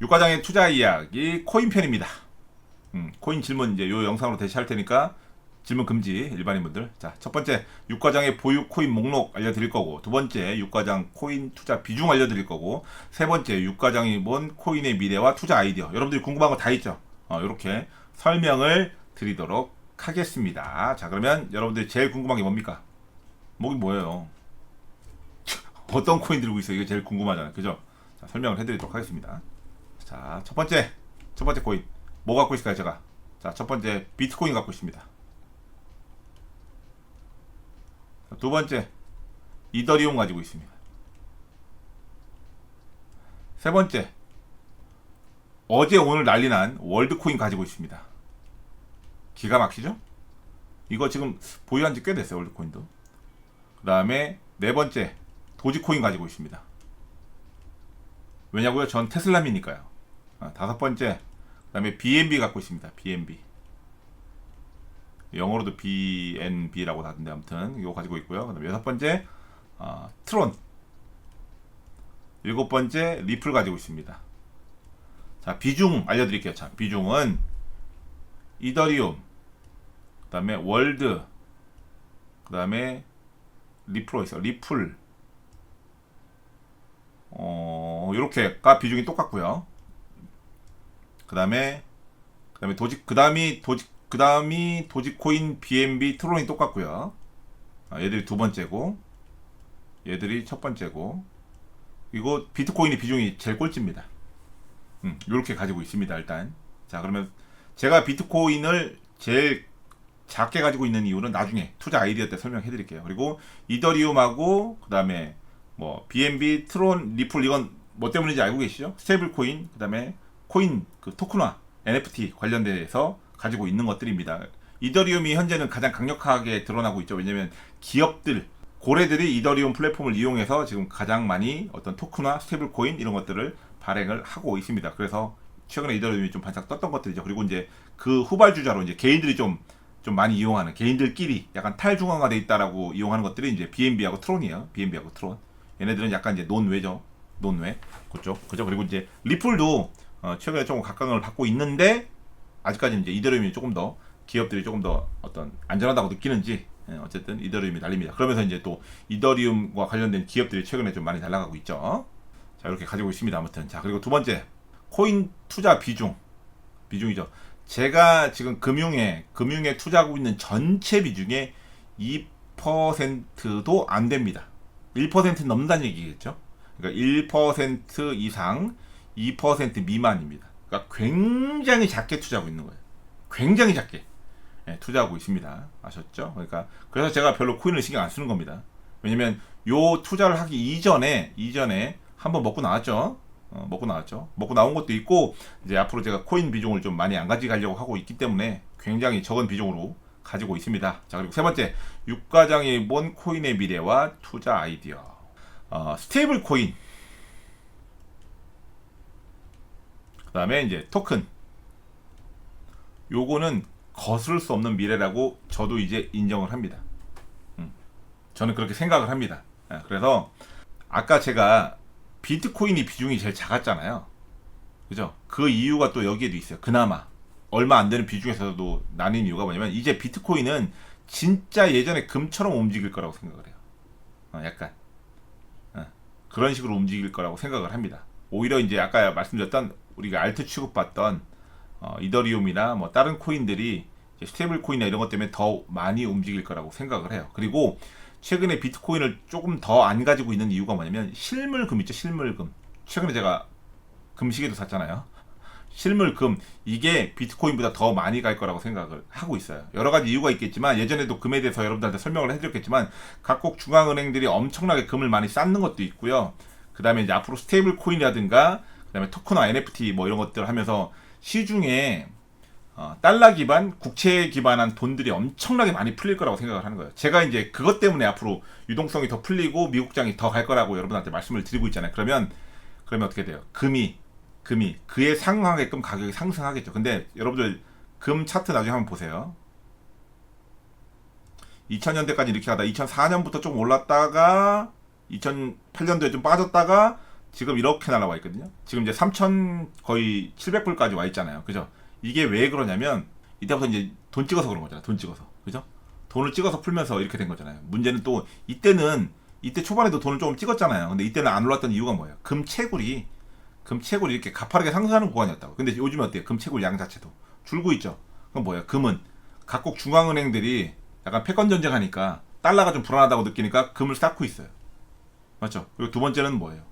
육과장의 투자 이야기 코인 편입니다. 코인 질문 이제 요 영상으로 대시할 테니까 질문 금지 일반인 분들. 자, 첫 번째 육과장의 보유 코인 목록 알려드릴 거고, 두 번째 육과장 코인 투자 비중 알려드릴 거고, 세 번째 육과장이 본 코인의 미래와 투자 아이디어. 여러분들이 궁금한 거 다 있죠? 이렇게 설명을 드리도록 하겠습니다. 자, 그러면 여러분들이 제일 궁금한 게 뭡니까? 뭐긴 뭐예요? 어떤 코인 들고 있어요? 이게 제일 궁금하잖아요. 그죠? 자, 설명을 해드리도록 하겠습니다. 자, 첫 번째 코인 뭐 갖고 있을까요? 제가 자, 첫 번째 비트코인 갖고 있습니다. 자, 두 번째 이더리움 가지고 있습니다. 세 번째 어제 오늘 난리난 월드코인 가지고 있습니다. 기가 막히죠? 이거 지금 보유한 지 꽤 됐어요. 월드코인도. 그 다음에 네 번째 도지코인 가지고 있습니다. 왜냐고요? 전 테슬라미니까요. 다섯 번째 그 다음에 BNB 갖고 있습니다. BNB 영어로도 BNB라고 하던데 아무튼 이거 가지고 있고요. 그 다음에 여섯 번째 트론, 일곱 번째 리플 가지고 있습니다. 자, 비중 알려드릴게요. 자, 비중은 이더리움, 그 다음에 월드, 그 다음에 리플로 있어. 리플 이렇게가 비중이 똑같고요. 그 다음에 도지코인, BNB, 트론이 똑같고요. 얘들이 두 번째고, 얘들이 첫 번째고, 이거 비트코인의 비중이 제일 꼴찌입니다. 이렇게 가지고 있습니다. 일단 자, 그러면 제가 비트코인을 제일 작게 가지고 있는 이유는 나중에 투자 아이디어 때 설명해 드릴게요. 그리고 이더리움하고 그 다음에 뭐 BNB, 트론, 리플 이건 뭐 때문인지 알고 계시죠? 스테이블 코인, 그 다음에 코인 그 토큰화, NFT 관련돼서 가지고 있는 것들입니다. 이더리움이 현재는 가장 강력하게 드러나고 있죠. 왜냐면 기업들, 고래들이 이더리움 플랫폼을 이용해서 지금 가장 많이 어떤 토큰화, 스테이블 코인 이런 것들을 발행을 하고 있습니다. 그래서 최근에 이더리움이 좀 반짝 떴던 것들이죠. 그리고 이제 그 후발주자로 이제 개인들이 좀 많이 이용하는, 개인들끼리 약간 탈중앙화돼 있다라고 이용하는 것들이 이제 BNB하고 트론이에요. BNB하고 트론. 얘네들은 약간 이제 논외죠. 논외. 그쪽. 그죠? 그리고 이제 리플도 최근에 조금 각광을 받고 있는데 아직까지 이제 이더리움이 조금 더, 기업들이 조금 더 어떤 안전하다고 느끼는지 어쨌든 이더리움이 날립니다. 그러면서 이제 또 이더리움과 관련된 기업들이 최근에 좀 많이 날아가고 있죠. 자, 이렇게 가지고 있습니다. 아무튼. 자, 그리고 두 번째 코인 투자 비중이죠. 제가 지금 금융에 투자하고 있는 전체 비중의 2%도 안 됩니다. 1% 넘는다는 얘기겠죠. 그러니까 1% 이상, 2% 미만입니다. 그러니까 굉장히 작게 투자하고 있는 거예요. 굉장히 작게 투자하고 있습니다. 아셨죠? 그러니까 그래서 제가 별로 코인을 신경 안 쓰는 겁니다. 왜냐면 요 투자를 하기 이전에 한번 먹고 나왔죠. 먹고 나온 것도 있고, 이제 앞으로 제가 코인 비중을 좀 많이 안 가져가려고 하고 있기 때문에 굉장히 적은 비중으로 가지고 있습니다. 자, 그리고 세 번째 육과장이 본 코인의 미래와 투자 아이디어. 스테이블 코인, 그 다음에 이제 토큰. 요거는 거스를 수 없는 미래라고 저도 이제 인정을 합니다. 저는 그렇게 생각을 합니다. 그래서 아까 제가 비트코인이 비중이 제일 작았잖아요. 그죠? 그 이유가 또 여기에도 있어요. 그나마 얼마 안 되는 비중에서도 나뉜 이유가 뭐냐면, 이제 비트코인은 진짜 예전에 금처럼 움직일 거라고 생각을 해요. 약간 그런 식으로 움직일 거라고 생각을 합니다. 오히려 이제 아까 말씀드렸던 우리가 알트 취급받던 이더리움이나 뭐 다른 코인들이 스테이블 코인이나 이런 것 때문에 더 많이 움직일 거라고 생각을 해요. 그리고 최근에 비트코인을 조금 더 안 가지고 있는 이유가 뭐냐면, 실물금 있죠. 실물금. 최근에 제가 금시계도 샀잖아요. 실물금, 이게 비트코인보다 더 많이 갈 거라고 생각을 하고 있어요. 여러 가지 이유가 있겠지만, 예전에도 금에 대해서 여러분들한테 설명을 해드렸겠지만, 각국 중앙은행들이 엄청나게 금을 많이 쌓는 것도 있고요. 그 다음에 이제 앞으로 스테이블 코인이라든가, 그 다음에 토큰화, NFT 뭐 이런 것들 하면서 시중에 달러 기반, 국채 기반한 돈들이 엄청나게 많이 풀릴 거라고 생각을 하는 거예요. 제가 이제 그것 때문에 앞으로 유동성이 더 풀리고 미국장이 더 갈 거라고 여러분한테 말씀을 드리고 있잖아요. 그러면 어떻게 돼요? 금이 그에 상응하게끔 가격이 상승하겠죠. 근데 여러분들 금 차트 나중에 한번 보세요. 2000년대까지 이렇게 하다 2004년부터 좀 올랐다가 2008년도에 좀 빠졌다가 지금 이렇게 날아와 있거든요. 지금 이제 3,000 거의 700불까지 와 있잖아요. 그죠? 이게 왜 그러냐면 이때부터 이제 돈 찍어서 그런 거잖아요. 돈 찍어서. 그죠? 돈을 찍어서 풀면서 이렇게 된 거잖아요. 문제는 또 이때 초반에도 돈을 조금 찍었잖아요. 근데 이때는 안 올랐던 이유가 뭐예요? 금채굴이 이렇게 가파르게 상승하는 구간이었다고. 근데 요즘에 어때요? 금채굴 양 자체도 줄고 있죠. 그건 뭐예요? 금은 각국 중앙은행들이 약간 패권 전쟁하니까 달러가 좀 불안하다고 느끼니까 금을 쌓고 있어요. 맞죠? 그리고 두 번째는 뭐예요?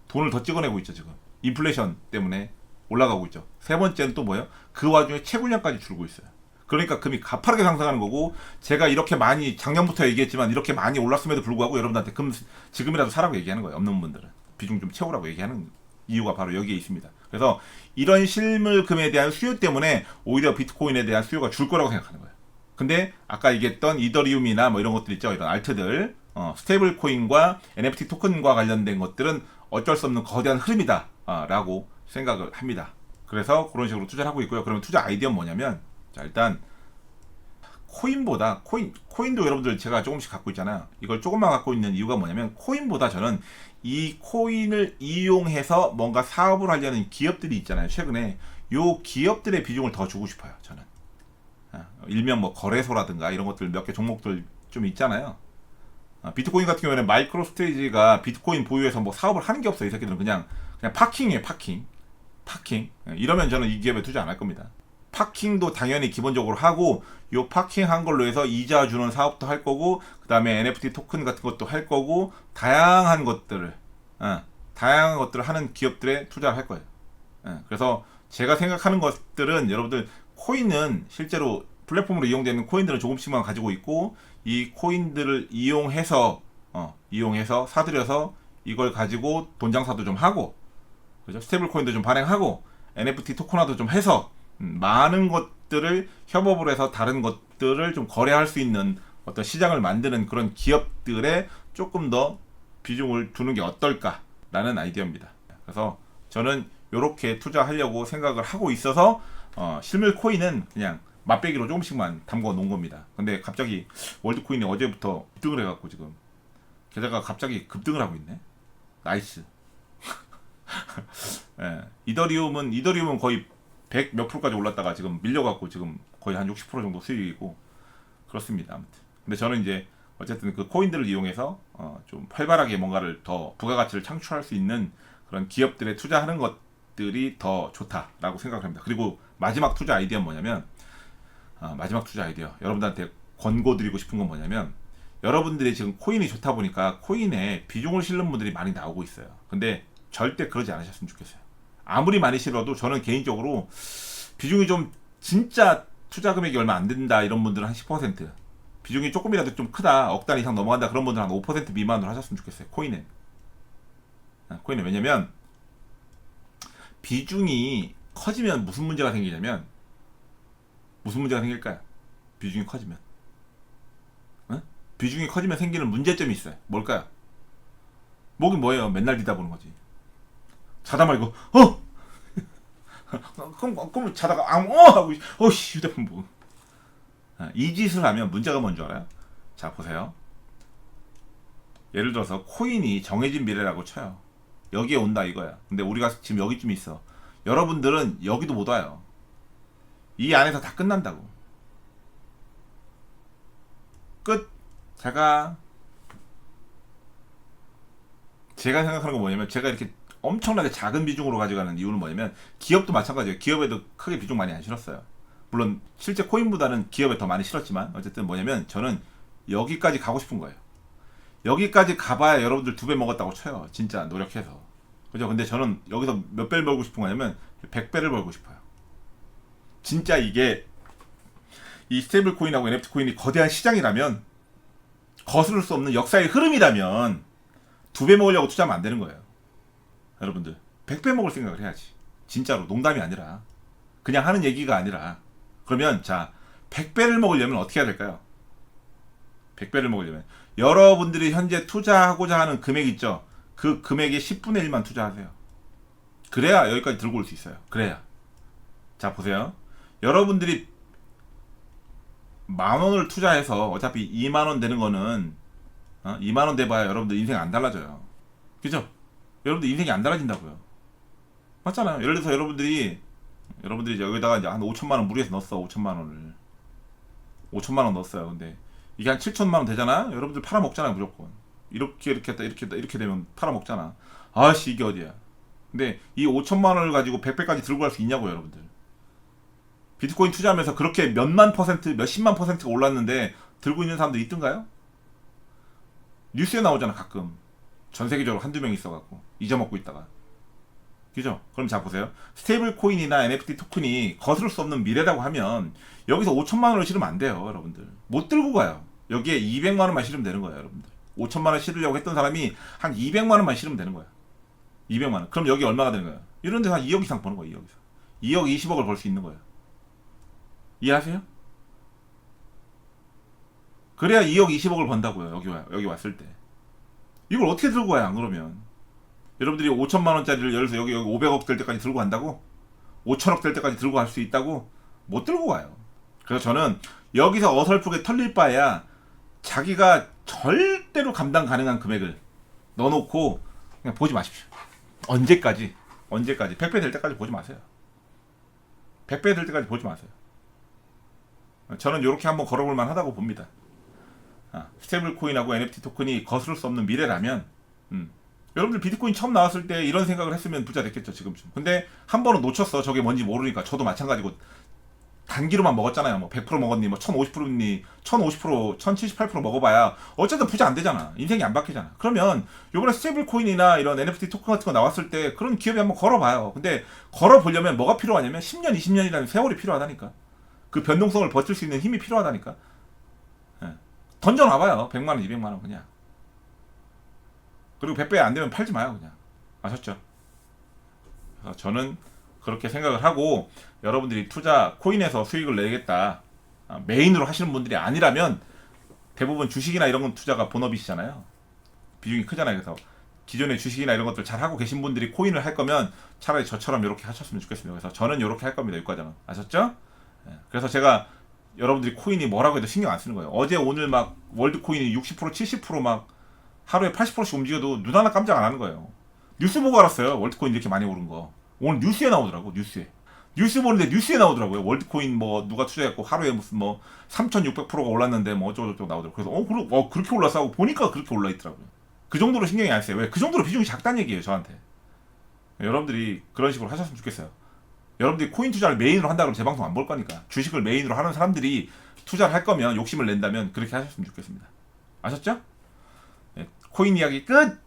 돈을 더 찍어내고 있죠, 지금. 인플레이션 때문에 올라가고 있죠. 세 번째는 또 뭐예요? 그 와중에 채굴량까지 줄고 있어요. 그러니까 금이 가파르게 상승하는 거고, 제가 이렇게 많이 작년부터 얘기했지만 이렇게 많이 올랐음에도 불구하고 여러분들한테 금 지금이라도 사라고 얘기하는 거예요. 없는 분들은 비중 좀 채우라고 얘기하는 이유가 바로 여기에 있습니다. 그래서 이런 실물금에 대한 수요 때문에 오히려 비트코인에 대한 수요가 줄 거라고 생각하는 거예요. 근데 아까 얘기했던 이더리움이나 뭐 이런 것들 있죠, 이런 알트들, 스테이블 코인과 NFT 토큰과 관련된 것들은 어쩔 수 없는 거대한 흐름이다 라고 생각을 합니다. 그래서 그런 식으로 투자를 하고 있고요. 그러면 투자 아이디어는 뭐냐면, 자, 일단 코인도 여러분들 제가 조금씩 갖고 있잖아요. 이걸 조금만 갖고 있는 이유가 뭐냐면, 코인보다 저는 이 코인을 이용해서 뭔가 사업을 하려는 기업들이 있잖아요. 최근에 요 기업들의 비중을 더 주고 싶어요. 저는 일명 뭐 거래소라든가 이런 것들 몇 개 종목들 좀 있잖아요. 비트코인 같은 경우에는 마이크로스트레이지가 비트코인 보유해서 뭐 사업을 하는 게 없어요. 이 새끼들은 그냥 파킹이에요. 파킹. 이러면 저는 이 기업에 투자 안 할 겁니다. 파킹도 당연히 기본적으로 하고, 요 파킹 한 걸로 해서 이자 주는 사업도 할 거고, 그 다음에 NFT 토큰 같은 것도 할 거고, 다양한 것들을 하는 기업들에 투자를 할 거예요. 그래서 제가 생각하는 것들은, 여러분들 코인은 실제로 플랫폼으로 이용되는 코인들은 조금씩만 가지고 있고, 이 코인들을 이용해서 사들여서 이걸 가지고 돈 장사도 좀 하고, 그죠? 스테이블 코인도 좀 발행하고, NFT 토큰화도 좀 해서 많은 것들을 협업을 해서 다른 것들을 좀 거래할 수 있는 어떤 시장을 만드는 그런 기업들에 조금 더 비중을 두는 게 어떨까라는 아이디어입니다. 그래서 저는 이렇게 투자하려고 생각을 하고 있어서 실물 코인은 그냥 맛배기로 조금씩만 담궈 놓은 겁니다. 근데 갑자기 월드코인이 어제부터 급등을 해갖고 지금, 게다가 갑자기 급등을 하고 있네. 나이스. 예, 이더리움은 거의 100 몇 프로까지 올랐다가 지금 밀려갖고 지금 거의 한 60% 정도 수익이고 그렇습니다. 아무튼. 근데 저는 이제 어쨌든 그 코인들을 이용해서 좀 활발하게 뭔가를 더 부가가치를 창출할 수 있는 그런 기업들에 투자하는 것들이 더 좋다라고 생각을 합니다. 그리고 마지막 투자 아이디어는 뭐냐면, 여러분들한테 권고드리고 싶은 건 뭐냐면, 여러분들이 지금 코인이 좋다 보니까 코인에 비중을 실는 분들이 많이 나오고 있어요. 근데 절대 그러지 않으셨으면 좋겠어요. 아무리 많이 실어도 저는 개인적으로 비중이 좀 진짜 투자 금액이 얼마 안 된다 이런 분들은 한 10%, 비중이 조금이라도 좀 크다, 억 단위 이상 넘어간다 그런 분들은 한 5% 미만으로 하셨으면 좋겠어요. 코인은 왜냐면 비중이 커지면 무슨 문제가 생기냐면, 무슨 문제가 생길까요? 비중이 커지면 비중이 커지면 생기는 문제점이 있어요. 뭘까요? 뭐긴 뭐예요? 맨날 뒤다 보는 거지. 자다 말고 그럼 자다가 하고 휴대폰 보고. 이 짓을 하면 문제가 뭔지 알아요? 자, 보세요. 예를 들어서 코인이 정해진 미래라고 쳐요. 여기에 온다 이거야. 근데 우리가 지금 여기쯤 있어. 여러분들은 여기도 못 와요. 이 안에서 다 끝난다고. 끝. 제가 생각하는 건 뭐냐면, 제가 이렇게 엄청나게 작은 비중으로 가져가는 이유는 뭐냐면, 기업도 마찬가지예요. 기업에도 크게 비중 많이 안 실었어요. 물론 실제 코인보다는 기업에 더 많이 실었지만, 어쨌든 뭐냐면 저는 여기까지 가고 싶은 거예요. 여기까지 가봐야 여러분들 2배 먹었다고 쳐요. 진짜 노력해서. 그죠? 근데 저는 여기서 몇 배를 벌고 싶은 거냐면 100배를 벌고 싶어요. 진짜 이게 이 스테이블 코인하고 NFT 코인이 거대한 시장이라면, 거스를 수 없는 역사의 흐름이라면 2배 먹으려고 투자하면 안 되는 거예요. 여러분들 100배 먹을 생각을 해야지. 진짜로, 농담이 아니라, 그냥 하는 얘기가 아니라. 그러면 자, 100배를 먹으려면 어떻게 해야 될까요? 100배를 먹으려면 여러분들이 현재 투자하고자 하는 금액 있죠? 그 금액의 10분의 1만 투자하세요. 그래야 여기까지 들고 올 수 있어요. 그래야. 자, 보세요. 여러분들이 10,000원을 투자해서 어차피 20,000원 되는 거는 20,000원 돼봐야 여러분들 인생 안 달라져요. 그죠? 여러분들 인생이 안 달라진다고요. 맞잖아요. 예를 들어서 여러분들이 이제 여기다가 이제 한 5천만 원 무리해서 넣었어. 5천만 원을 5천만 원 넣었어요. 근데 이게 한 7천만 원 되잖아. 여러분들 팔아먹잖아요. 무조건 이렇게 했다 이렇게 했다 이렇게 되면 팔아먹잖아. 아씨 이게 어디야. 근데 이 5천만 원을 가지고 100배까지 들고 갈 수 있냐고 여러분들. 비트코인 투자하면서 그렇게 몇만 퍼센트 몇십만 퍼센트가 올랐는데 들고 있는 사람들 있던가요? 뉴스에 나오잖아 가끔. 전 세계적으로 한두 명 있어갖고 잊어먹고 있다가. 그죠? 그럼 자 보세요. 스테이블 코인이나 NFT 토큰이 거스를 수 없는 미래라고 하면 여기서 5천만 원을 실으면 안 돼요, 여러분들. 못 들고 가요. 여기에 200만 원만 실으면 되는 거예요, 여러분들. 5천만 원 실으려고 했던 사람이 한 200만 원만 실으면 되는 거야. 200만 원. 그럼 여기 얼마가 되는 거야? 이런 데서 한 2억 이상 버는 거야, 2억에서. 2억 20억을 벌 수 있는 거야. 이해하세요? 그래야 2억 20억을 번다고요, 여기 왔을 때. 이걸 어떻게 들고 가야 안 그러면? 여러분들이 5천만 원짜리를 예를 들어서 여기 500억 될 때까지 들고 간다고? 5천억 될 때까지 들고 갈 수 있다고? 못 들고 가요. 그래서 저는 여기서 어설프게 털릴 바에야 자기가 절대로 감당 가능한 금액을 넣어놓고 그냥 보지 마십시오. 언제까지 100배 될 때까지 보지 마세요. 100배 될 때까지 보지 마세요. 저는 이렇게 한번 걸어볼 만하다고 봅니다. 스테이블 코인하고 NFT 토큰이 거스를 수 없는 미래라면 여러분들 비트코인 처음 나왔을 때 이런 생각을 했으면 부자 됐겠죠 지금쯤. 근데 한 번은 놓쳤어. 저게 뭔지 모르니까. 저도 마찬가지고 단기로만 먹었잖아요. 뭐 100% 먹었니 뭐 1050%니 1050% 1078% 먹어봐야 어쨌든 부자 안 되잖아. 인생이 안 바뀌잖아. 그러면 요번에 스테이블 코인이나 이런 NFT 토큰 같은 거 나왔을 때 그런 기업에 한번 걸어봐요. 근데 걸어보려면 뭐가 필요하냐면 10년 20년이라는 세월이 필요하다니까. 그 변동성을 버틸 수 있는 힘이 필요하다니까. 예. 던져놔봐요. 100만원 200만원 그냥. 그리고 100배 안 되면 팔지 마요 그냥. 아셨죠? 그래서 저는 그렇게 생각을 하고 여러분들이 투자 코인에서 수익을 내겠다 메인으로 하시는 분들이 아니라면 대부분 주식이나 이런 건 투자가 본업이시잖아요. 비중이 크잖아요. 그래서 기존의 주식이나 이런 것들 잘 하고 계신 분들이 코인을 할 거면 차라리 저처럼 이렇게 하셨으면 좋겠습니다. 그래서 저는 이렇게 할 겁니다. 여기까지는. 아셨죠? 그래서 제가 여러분들이 코인이 뭐라고 해도 신경 안 쓰는 거예요. 어제 오늘 막 월드 코인이 60% 70% 하루에 80%씩 움직여도 눈 하나 깜짝 안 하는 거예요. 뉴스 보고 알았어요. 월드코인 이렇게 많이 오른 거. 오늘 뉴스에 나오더라고. 뉴스 보는데 뉴스에 나오더라고요. 월드코인 뭐 누가 투자했고 하루에 무슨 뭐 3,600%가 올랐는데 뭐 어쩌고저쩌고 나오더라고요. 그래서 그렇게 올랐어 하고 보니까 그렇게 올라 있더라고요. 그 정도로 신경이 안 써요. 왜? 그 정도로 비중이 작다는 얘기예요. 저한테. 여러분들이 그런 식으로 하셨으면 좋겠어요. 여러분들이 코인 투자를 메인으로 한다 그러면 제 방송 안 볼 거니까. 주식을 메인으로 하는 사람들이 투자를 할 거면 욕심을 낸다면 그렇게 하셨으면 좋겠습니다. 아셨죠? 코인 이야기 끝!